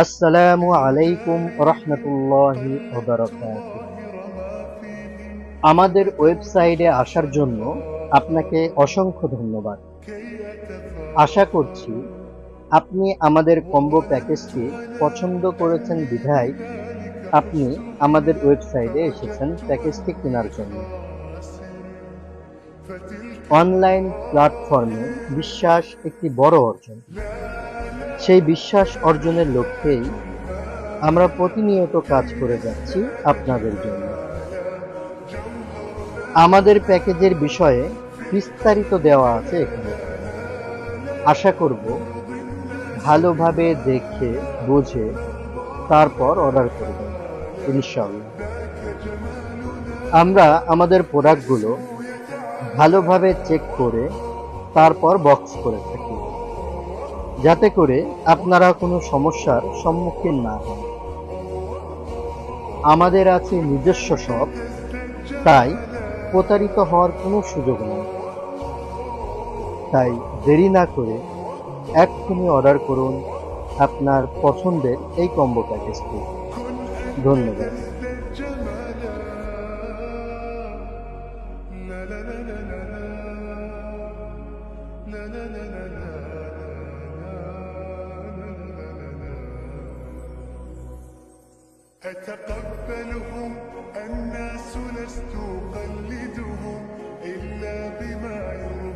আসসালামু আলাইকুম রহমতুল্লাহি ওয়া বারাকাতুহু। আমাদের ওয়েবসাইটে আসার জন্য আপনাকে অসংখ্য ধন্যবাদ। আশা করছি আপনি আমাদের কম্বো প্যাকেজটি পছন্দ করেছেন বিধায় আপনি আমাদের ওয়েবসাইটে এসেছেন প্যাকেজটি কেনার জন্য। অনলাইন প্ল্যাটফর্মে বিশ্বাস একটি বড় অর্জন। সেই বিশ্বাস অর্জনের লক্ষ্যেই আমরা প্রতিনিয়ত কাজ করে যাচ্ছি আপনাদের জন্য। আমাদের প্যাকেজের বিষয়ে বিস্তারিত দেওয়া আছে এখানে। আশা করব ভালোভাবে দেখে বুঝে তারপর অর্ডার করবেন ইনশাআল্লাহ। আমরা আমাদের প্রোডাক্টগুলো ভালোভাবে চেক করে তারপর বক্স করে থাকি, যাতে করে আপনারা কোনো সমস্যার সম্মুখীন না হন। আমাদের আছে নিজস্ব শপ, তাই প্রতারিত হওয়ার কোনো সুযোগ নেই। তাই দেরি না করে এক্ষুনি অর্ডার করুন আপনার পছন্দের এই কম্বো প্যাকেজটি। ধন্যবাদ। أتقبلهم الناس لست أقلدهم إلا بما يرضي